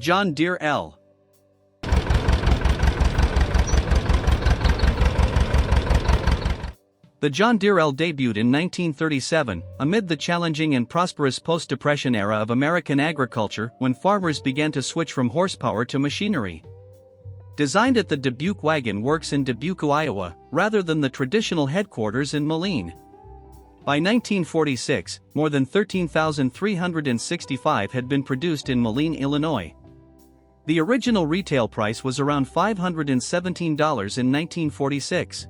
John Deere L. The John Deere L debuted in 1937, amid the challenging and prosperous post-Depression era of American agriculture when farmers began to switch from horsepower to machinery. Designed at the Dubuque Wagon Works in Dubuque, Iowa, rather than the traditional headquarters in Moline. By 1946, more than 13,365 had been produced in Moline, Illinois. The original retail price was around $517 in 1946.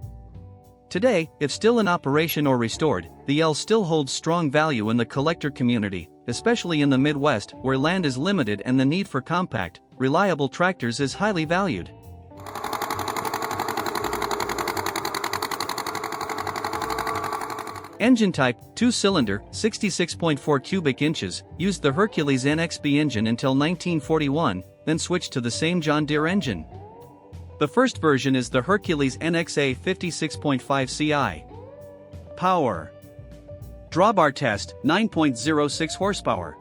Today, if still in operation or restored, the L still holds strong value in the collector community, especially in the Midwest, where land is limited and the need for compact, reliable tractors is highly valued. Engine type, 2-cylinder, 66.4 cubic inches, used the Hercules NXB engine until 1941, then switched to the same John Deere engine. The first version is the Hercules NXA 56.5 CI. Power. Drawbar test, 9.06 horsepower.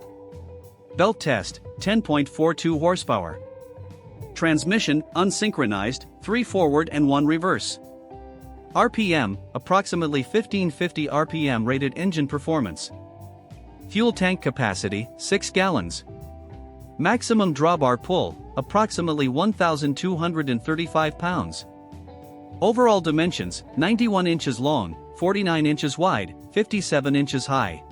Belt test, 10.42 horsepower. Transmission, unsynchronized, 3 forward and 1 reverse. RPM, approximately 1550 RPM rated engine performance. Fuel tank capacity, 6 gallons. Maximum drawbar pull, approximately 1,235 pounds. Overall dimensions, 91 inches long, 49 inches wide, 57 inches high.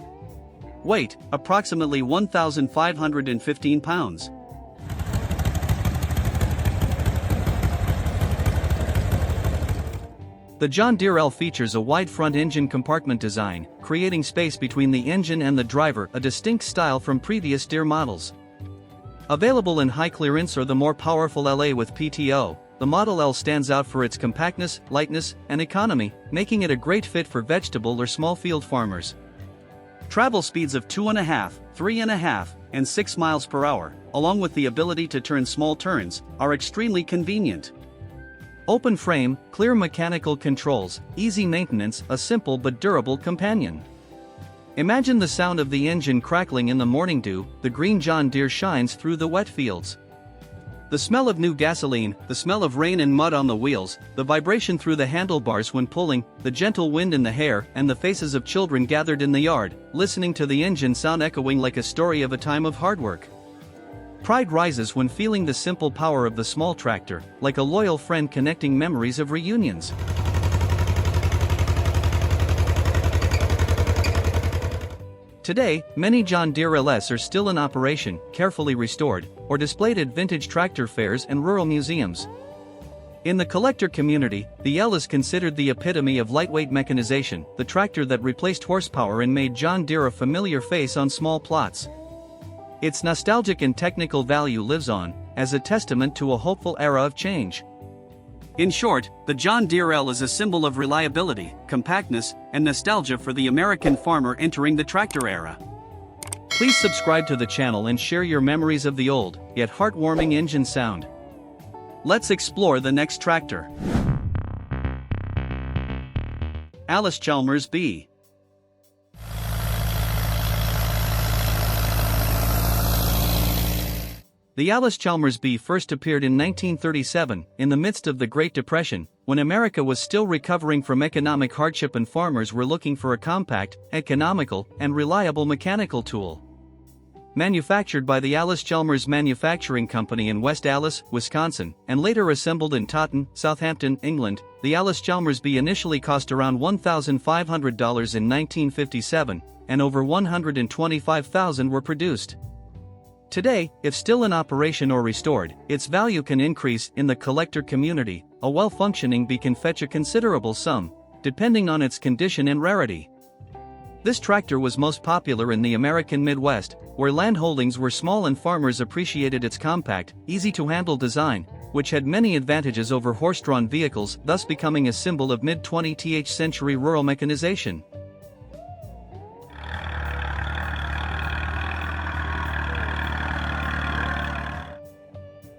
Weight, approximately 1,515 pounds. The John Deere L features a wide front engine compartment design, creating space between the engine and the driver, a distinct style from previous Deere models. Available in high clearance or the more powerful LA with PTO, the Model L stands out for its compactness, lightness, and economy, making it a great fit for vegetable or small field farmers. Travel speeds of 2.5, 3.5, and 6 miles per hour, along with the ability to turn small turns, are extremely convenient. Open frame, clear mechanical controls, easy maintenance, a simple but durable companion. Imagine the sound of the engine crackling in the morning dew, the green John Deere shines through the wet fields. The smell of new gasoline, the smell of rain and mud on the wheels, the vibration through the handlebars when pulling, the gentle wind in the hair, and the faces of children gathered in the yard, listening to the engine sound echoing like a story of a time of hard work. Pride rises when feeling the simple power of the small tractor, like a loyal friend connecting memories of reunions. Today, many John Deere LS are still in operation, carefully restored, or displayed at vintage tractor fairs and rural museums. In the collector community, the L is considered the epitome of lightweight mechanization, the tractor that replaced horsepower and made John Deere a familiar face on small plots. Its nostalgic and technical value lives on, as a testament to a hopeful era of change. In short, the John Deere L is a symbol of reliability, compactness, and nostalgia for the American farmer entering the tractor era. Please subscribe to the channel and share your memories of the old, yet heartwarming engine sound. Let's explore the next tractor. Allis-Chalmers B. The Allis-Chalmers B first appeared in 1937, in the midst of the Great Depression, when America was still recovering from economic hardship and farmers were looking for a compact, economical, and reliable mechanical tool. Manufactured by the Allis-Chalmers Manufacturing Company in West Allis, Wisconsin, and later assembled in Taunton, Southampton, England, the Allis-Chalmers B initially cost around $1,500 in 1957, and over 125,000 were produced. Today, if still in operation or restored, its value can increase in the collector community. A well-functioning B can fetch a considerable sum, depending on its condition and rarity. This tractor was most popular in the American Midwest, where landholdings were small and farmers appreciated its compact, easy-to-handle design, which had many advantages over horse-drawn vehicles, thus becoming a symbol of mid-20th century rural mechanization.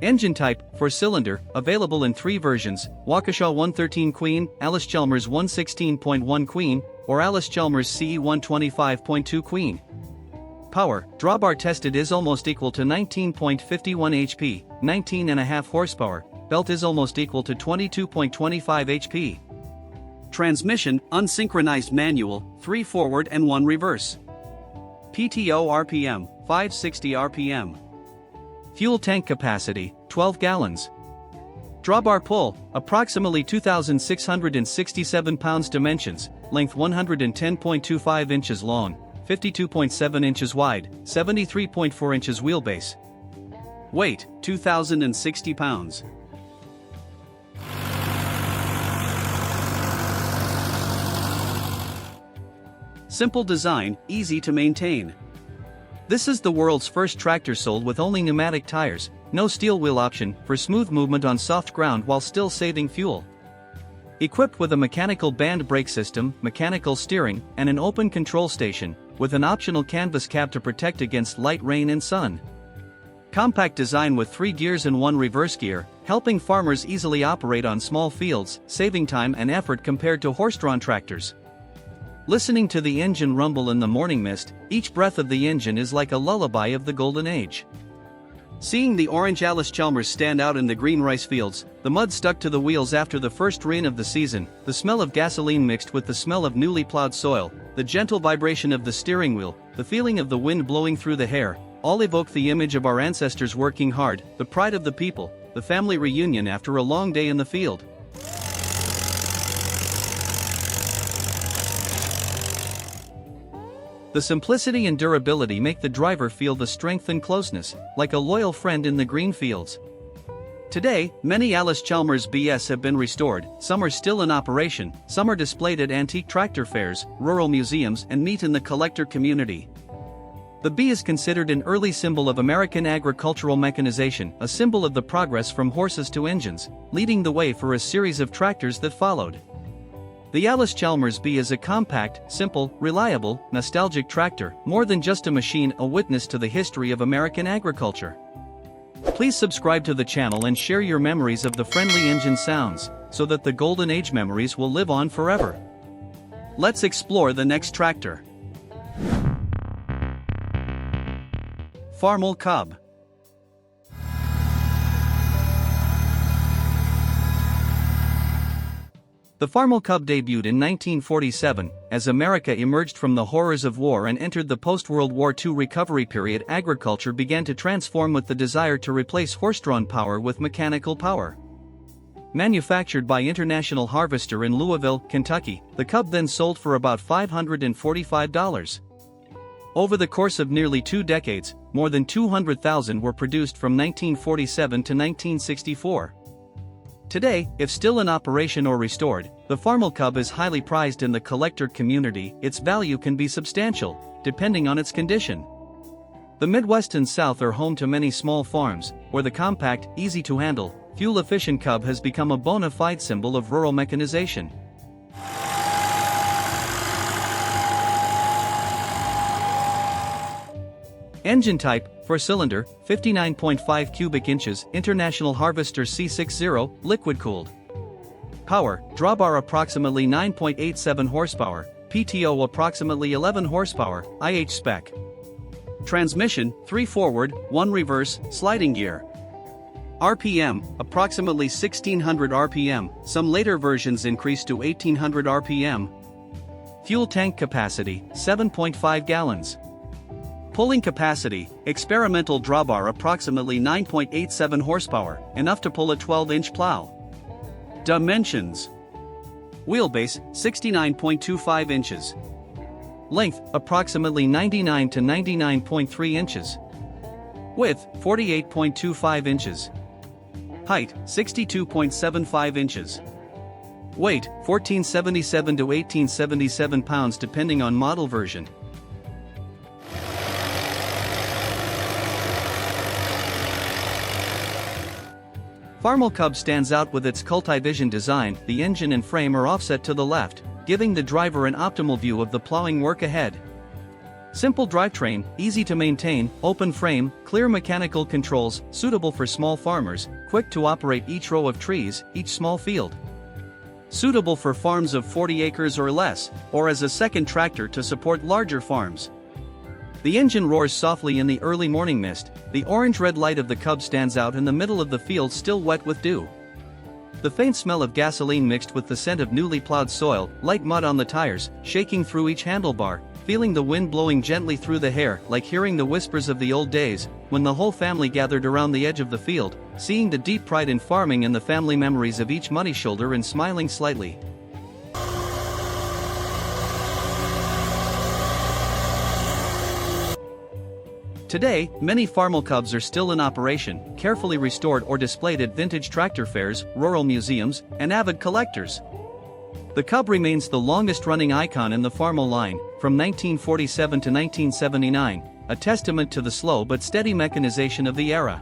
Engine type, 4-cylinder, available in 3 versions, Waukesha 113 Queen, Allis-Chalmers 116.1 Queen, or Allis-Chalmers CE 125.2 Queen. Power, drawbar tested is almost equal to 19.51 HP, 19.5 horsepower, belt is almost equal to 22.25 HP. Transmission, unsynchronized manual, 3 forward and 1 reverse. PTO RPM, 560 RPM. Fuel tank capacity, 12 gallons. Drawbar pull, approximately 2,667 pounds. Dimensions, length 110.25 inches long, 52.7 inches wide, 73.4 inches wheelbase. Weight, 2,060 pounds. Simple design, easy to maintain. This is the world's first tractor sold with only pneumatic tires, no steel wheel option, for smooth movement on soft ground while still saving fuel. Equipped with a mechanical band brake system, mechanical steering, and an open control station, with an optional canvas cap to protect against light rain and sun. Compact design with 3 gears and 1 reverse gear, helping farmers easily operate on small fields, saving time and effort compared to horse-drawn tractors. Listening to the engine rumble in the morning mist, each breath of the engine is like a lullaby of the golden age. Seeing the orange Allis-Chalmers stand out in the green rice fields, the mud stuck to the wheels after the first rain of the season, the smell of gasoline mixed with the smell of newly plowed soil, the gentle vibration of the steering wheel, the feeling of the wind blowing through the hair, all evoke the image of our ancestors working hard, the pride of the people, the family reunion after a long day in the field. The simplicity and durability make the driver feel the strength and closeness, like a loyal friend in the green fields. Today, many Allis-Chalmers Bs have been restored, some are still in operation, some are displayed at antique tractor fairs, rural museums, and meet in the collector community. The B is considered an early symbol of American agricultural mechanization, a symbol of the progress from horses to engines, leading the way for a series of tractors that followed. The Allis-Chalmers B is a compact, simple, reliable, nostalgic tractor, more than just a machine, a witness to the history of American agriculture. Please subscribe to the channel and share your memories of the friendly engine sounds, so that the golden age memories will live on forever. Let's explore the next tractor. Farmall Cub. The Farmall Cub debuted in 1947, as America emerged from the horrors of war and entered the post-World War II recovery period. Agriculture began to transform with the desire to replace horse-drawn power with mechanical power. Manufactured by International Harvester in Louisville, Kentucky, the Cub then sold for about $545. Over the course of nearly 2 decades, more than 200,000 were produced from 1947 to 1964. Today, if still in operation or restored, the Farmall Cub is highly prized in the collector community. Its value can be substantial, depending on its condition. The Midwest and South are home to many small farms, where the compact, easy-to-handle, fuel-efficient Cub has become a bona fide symbol of rural mechanization. Engine type, 4-cylinder, 59.5 cubic inches, International Harvester C60, liquid-cooled. Power, drawbar approximately 9.87 horsepower, PTO approximately 11 horsepower, IH spec. Transmission, 3 forward, 1 reverse, sliding gear. RPM, approximately 1600 RPM, some later versions increased to 1800 RPM. Fuel tank capacity, 7.5 gallons. Pulling capacity, experimental drawbar approximately 9.87 horsepower, enough to pull a 12-inch plow. Dimensions. Wheelbase, 69.25 inches. Length, approximately 99 to 99.3 inches. Width, 48.25 inches. Height, 62.75 inches. Weight, 1477 to 1877 pounds depending on model version. Farmall Cub stands out with its Cultivision design. The engine and frame are offset to the left, giving the driver an optimal view of the plowing work ahead. Simple drivetrain, easy to maintain, open frame, clear mechanical controls, suitable for small farmers, quick to operate each row of trees, each small field. Suitable for farms of 40 acres or less, or as a second tractor to support larger farms. The engine roars softly in the early morning mist, the orange-red light of the Cub stands out in the middle of the field still wet with dew. The faint smell of gasoline mixed with the scent of newly plowed soil, light mud on the tires, shaking through each handlebar, feeling the wind blowing gently through the hair, like hearing the whispers of the old days, when the whole family gathered around the edge of the field, seeing the deep pride in farming and the family memories of each muddy shoulder and smiling slightly. Today, many Farmall Cubs are still in operation, carefully restored or displayed at vintage tractor fairs, rural museums, and avid collectors. The Cub remains the longest-running icon in the Farmall line, from 1947 to 1979, a testament to the slow but steady mechanization of the era.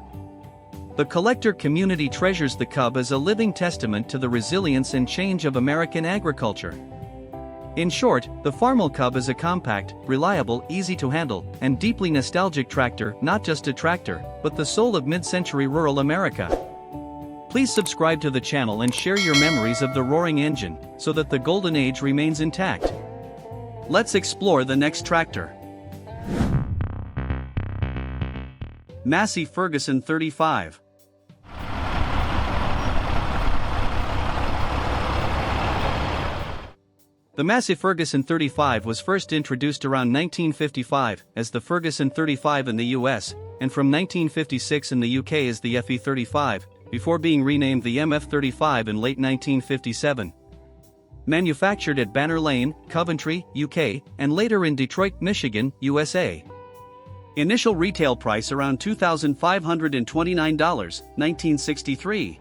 The collector community treasures the Cub as a living testament to the resilience and change of American agriculture. In short, the Farmall Cub is a compact, reliable, easy-to-handle, and deeply nostalgic tractor, not just a tractor, but the soul of mid-century rural America. Please subscribe to the channel and share your memories of the roaring engine, so that the golden age remains intact. Let's explore the next tractor. Massey Ferguson 35. The Massey Ferguson 35 was first introduced around 1955 as the Ferguson 35 in the US, and from 1956 in the UK as the FE 35, before being renamed the MF 35 in late 1957. Manufactured at Banner Lane, Coventry, UK, and later in Detroit, Michigan, USA. Initial retail price around $2,529, 1963.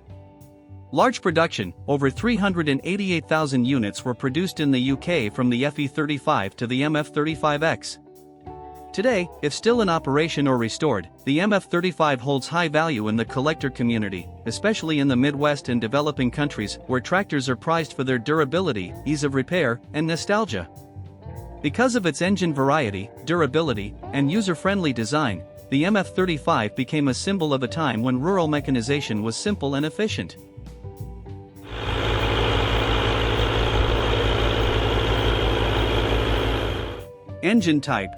Large production, over 388,000 units were produced in the UK from the FE 35 to the MF 35X. Today, if still in operation or restored, the MF 35 holds high value in the collector community, especially in the Midwest and developing countries where tractors are prized for their durability, ease of repair, and nostalgia. Because of its engine variety, durability, and user-friendly design, the MF 35 became a symbol of a time when rural mechanization was simple and efficient. Engine type: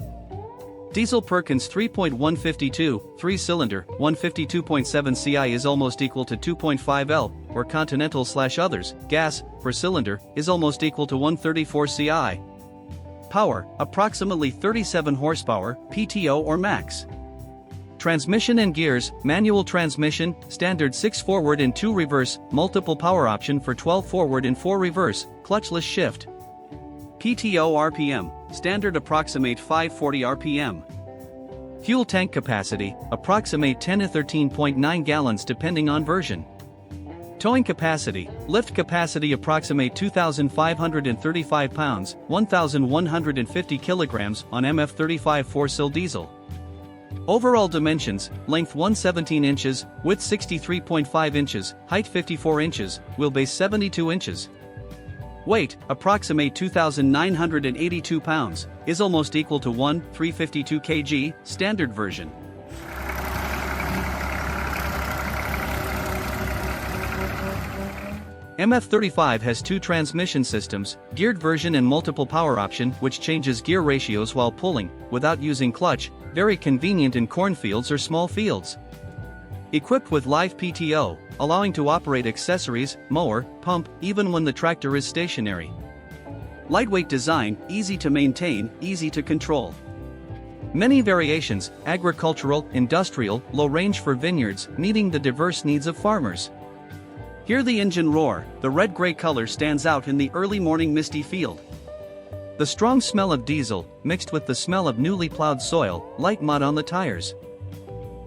Diesel Perkins 3.152, 3-cylinder, 152.7 CI is almost equal to 2.5 L, or Continental/others. Gas, per cylinder, is almost equal to 134 CI. Power, approximately 37 horsepower, PTO or max. Transmission and gears: manual transmission, standard 6 forward and 2 reverse, multiple power option for 12 forward and 4 reverse, clutchless shift. PTO RPM, standard approximate 540 RPM. Fuel tank capacity, approximate 10 to 13.9 gallons depending on version. Towing capacity, lift capacity approximate 2,535 pounds, 1,150 kilograms on MF 35 4-cylinder diesel. Overall dimensions: length 117 inches, width 63.5 inches, height 54 inches, wheelbase 72 inches. Weight, approximate 2,982 pounds, is almost equal to 1,352 kg, standard version. MF 35 has 2 transmission systems, geared version and multiple power option, which changes gear ratios while pulling, without using clutch, very convenient in cornfields or small fields. Equipped with live PTO, allowing to operate accessories, mower, pump, even when the tractor is stationary. Lightweight design, easy to maintain, easy to control. Many variations: agricultural, industrial, low range for vineyards, meeting the diverse needs of farmers. Hear the engine roar, the red-gray color stands out in the early morning misty field. The strong smell of diesel, mixed with the smell of newly plowed soil, light mud on the tires.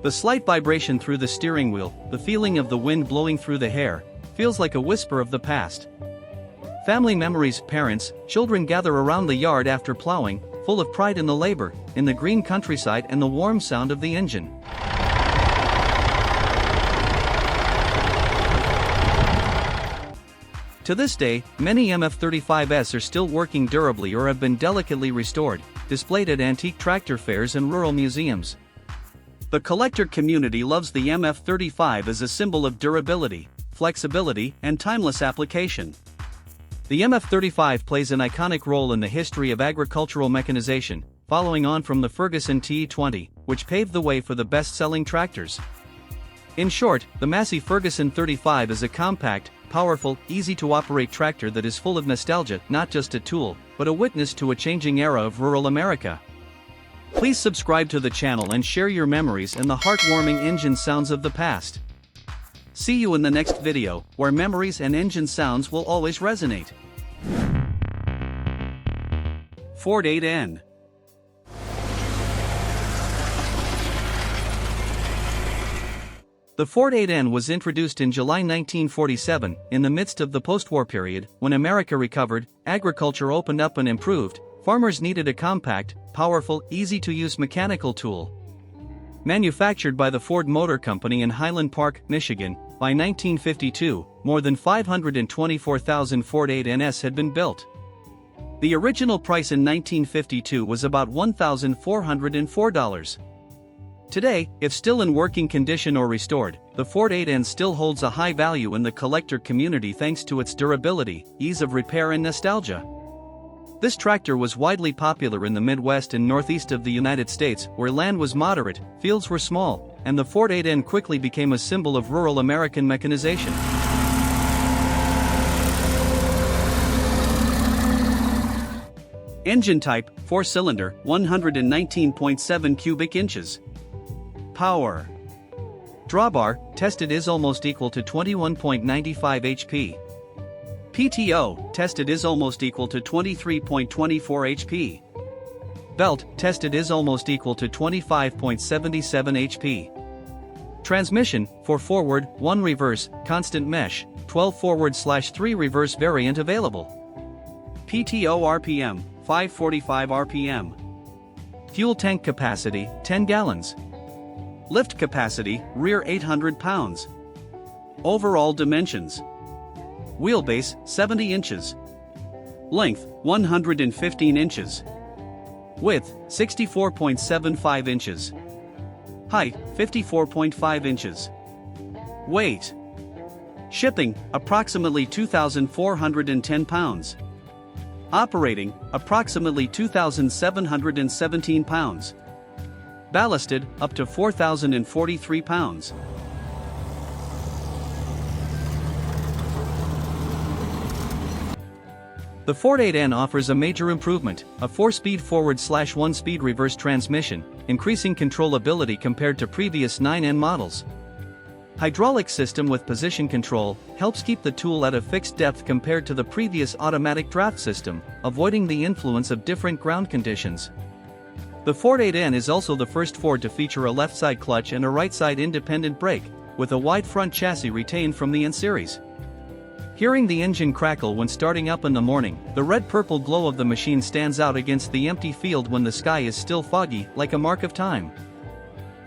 The slight vibration through the steering wheel, the feeling of the wind blowing through the hair, feels like a whisper of the past. Family memories: parents, children gather around the yard after plowing, full of pride in the labor, in the green countryside and the warm sound of the engine. To this day, many MF 35s are still working durably or have been delicately restored, displayed at antique tractor fairs and rural museums. The collector community loves the MF 35 as a symbol of durability, flexibility, and timeless application. The MF 35 plays an iconic role in the history of agricultural mechanization, following on from the Ferguson TE20, which paved the way for the best-selling tractors. In short, the Massey Ferguson 35 is a compact, powerful, easy-to-operate tractor that is full of nostalgia, not just a tool, but a witness to a changing era of rural America. Please subscribe to the channel and share your memories and the heartwarming engine sounds of the past. See you in the next video, where memories and engine sounds will always resonate. Ford 8N. The Ford 8N was introduced in July 1947, in the midst of the post-war period. When America recovered, agriculture opened up and improved, farmers needed a compact, powerful, easy-to-use mechanical tool. Manufactured by the Ford Motor Company in Highland Park, Michigan, by 1952, more than 524,000 Ford 8Ns had been built. The original price in 1952 was about $1,404. Today, if still in working condition or restored, the Ford 8N still holds a high value in the collector community thanks to its durability, ease of repair and nostalgia. This tractor was widely popular in the Midwest and Northeast of the United States, where land was moderate, fields were small, and the Ford 8N quickly became a symbol of rural American mechanization. Engine type, 4-cylinder, 119.7 cubic inches. Power. Drawbar, tested is almost equal to 21.95 HP. PTO, tested is almost equal to 23.24 HP. Belt, tested is almost equal to 25.77 HP. Transmission, 4 forward, 1 reverse, constant mesh, 12 forward/3 reverse variant available. PTO RPM, 545 RPM. Fuel tank capacity, 10 gallons. Lift capacity, rear 800 pounds. Overall dimensions. Wheelbase, 70 inches. Length, 115 inches. Width, 64.75 inches. Height, 54.5 inches. Weight. Shipping, approximately 2,410 pounds. Operating, approximately 2,717 pounds. Ballasted, up to 4,043 pounds. The Ford 8N offers a major improvement, a 4-speed forward/1-speed reverse transmission, increasing controllability compared to previous 9N models. Hydraulic system with position control helps keep the tool at a fixed depth compared to the previous automatic draft system, avoiding the influence of different ground conditions. The Ford 8N is also the first Ford to feature a left-side clutch and a right-side independent brake, with a wide front chassis retained from the N series. Hearing the engine crackle when starting up in the morning, the red-purple glow of the machine stands out against the empty field when the sky is still foggy, like a mark of time.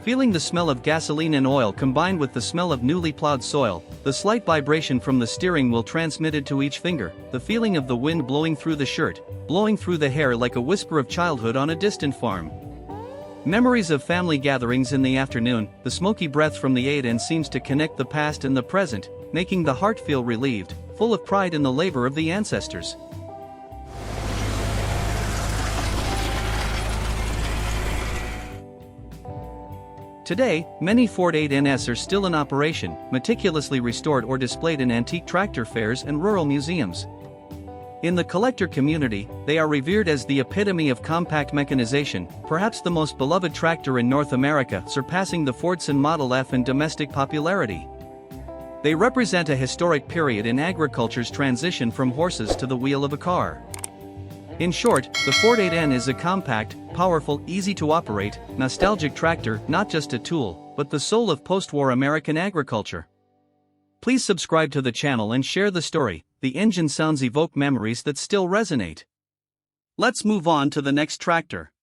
Feeling the smell of gasoline and oil combined with the smell of newly plowed soil, the slight vibration from the steering wheel transmitted to each finger, the feeling of the wind blowing through the shirt, blowing through the hair like a whisper of childhood on a distant farm. Memories of family gatherings in the afternoon, the smoky breath from the 8N seems to connect the past and the present, making the heart feel relieved, full of pride in the labor of the ancestors. Today, many Ford 8Ns are still in operation, meticulously restored or displayed in antique tractor fairs and rural museums. In the collector community, they are revered as the epitome of compact mechanization, perhaps the most beloved tractor in North America, surpassing the Fordson Model F in domestic popularity. They represent a historic period in agriculture's transition from horses to the wheel of a car. In short, the Ford 8N is a compact, powerful, easy-to-operate, nostalgic tractor, not just a tool, but the soul of post-war American agriculture. Please subscribe to the channel and share the story. The engine sounds evoke memories that still resonate. Let's move on to the next tractor.